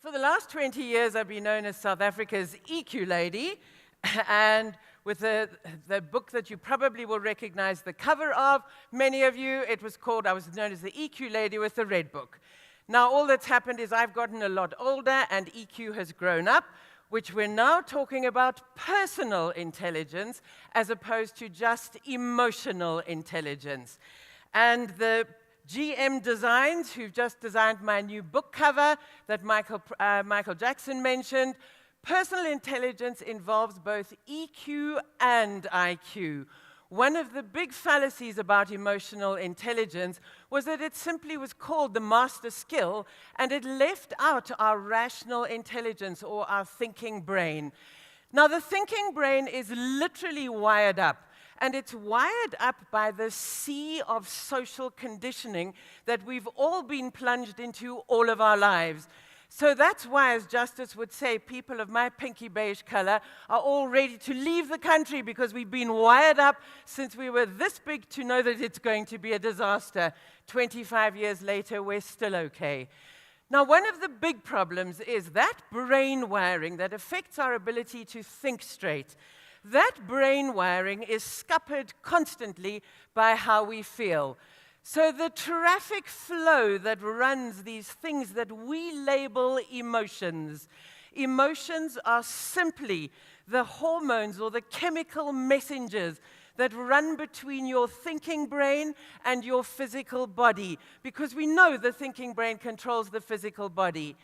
For the last 20 years, I've been known as South Africa's EQ lady, and with the book that you probably will recognize the cover of, many of you, I was known as the EQ lady with the red book. Now, all that's happened is I've gotten a lot older, and EQ has grown up, which we're now talking about personal intelligence as opposed to just emotional intelligence. And the GM Designs, who've just designed my new book cover that Michael Jackson mentioned, personal intelligence involves both EQ and IQ. One of the big fallacies about emotional intelligence was that it simply was called the master skill, and it left out our rational intelligence or our thinking brain. Now, the thinking brain is literally wired up. And it's wired up by the sea of social conditioning that we've all been plunged into all of our lives. So that's why, as Justice would say, people of my pinky beige color are all ready to leave the country because we've been wired up since we were this big to know that it's going to be a disaster. 25 years later, we're still okay. Now, one of the big problems is that brain wiring that affects our ability to think straight. That brain wiring is scuppered constantly by how we feel. So the traffic flow that runs these things that we label emotions, emotions are simply the hormones or the chemical messengers that run between your thinking brain and your physical body, because we know the thinking brain controls the physical body.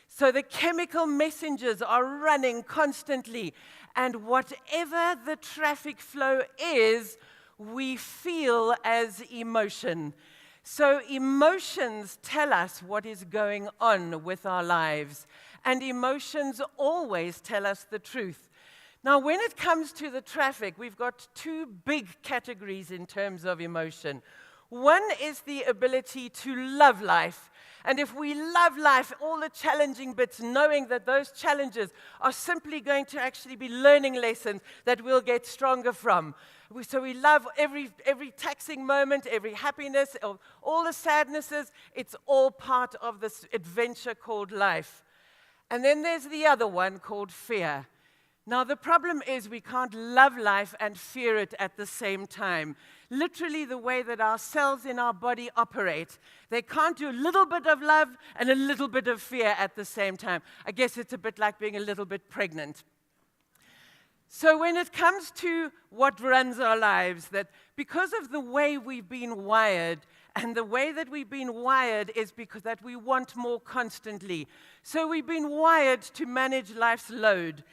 So the chemical messengers are running constantly, and whatever the traffic flow is, we feel as emotion. So emotions tell us what is going on with our lives, and emotions always tell us the truth. Now, when it comes to the traffic, we've got two big categories in terms of emotion. One is the ability to love life. And if we love life, all the challenging bits, knowing that those challenges are simply going to actually be learning lessons that we'll get stronger from. So we love every taxing moment, every happiness, all the sadnesses. It's all part of this adventure called life. And then there's the other one called fear. Now, the problem is we can't love life and fear it at the same time. Literally, the way that our cells in our body operate, they can't do a little bit of love and a little bit of fear at the same time. I guess it's a bit like being a little bit pregnant. So when it comes to what runs our lives, that because of the way we've been wired, and the way that we've been wired is because that we want more constantly. So we've been wired to manage life's load.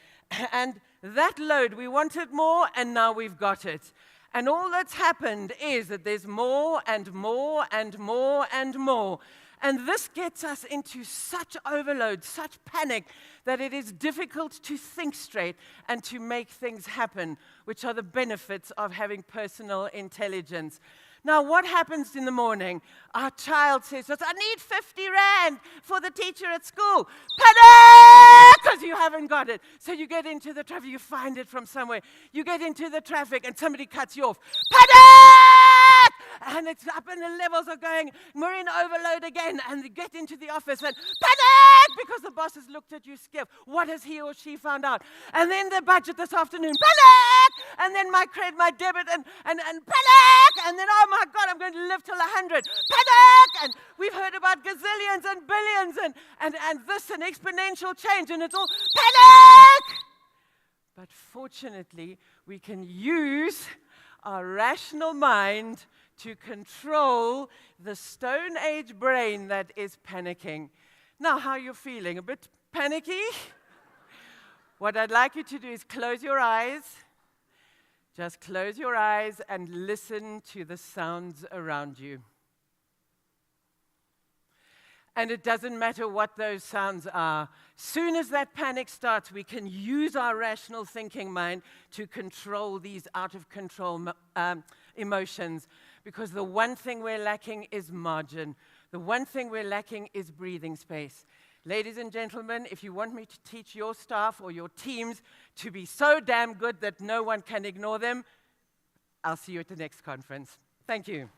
And that load, we wanted more, and now we've got it. And all that's happened is that there's more and more and more and more. And this gets us into such overload, such panic, that it is difficult to think straight and to make things happen, which are the benefits of having personal intelligence. Now, what happens in the morning? Our child says, I need 50 rand for the teacher at school. Panic! Because you haven't got it. So you get into the traffic, you find it from somewhere. You get into the traffic and somebody cuts you off. Panic! And it's up and the levels are going, we're in overload again. And you get into the office and panic! Because the boss has looked at you scared. What has he or she found out? And then the budget this afternoon. Panic! And then my credit, my debit, and panic! And then, oh my God, I'm going to live till 100. Panic! And we've heard about gazillions and billions and this and exponential change, and it's all panic! But fortunately, we can use our rational mind to control the Stone Age brain that is panicking. Now, how are you feeling? A bit panicky? What I'd like you to do is close your eyes. Just close your eyes and listen to the sounds around you. And it doesn't matter what those sounds are. Soon as that panic starts, we can use our rational thinking mind to control these out-of-control emotions. Because the one thing we're lacking is margin. The one thing we're lacking is breathing space. Ladies and gentlemen, if you want me to teach your staff or your teams to be so damn good that no one can ignore them, I'll see you at the next conference. Thank you.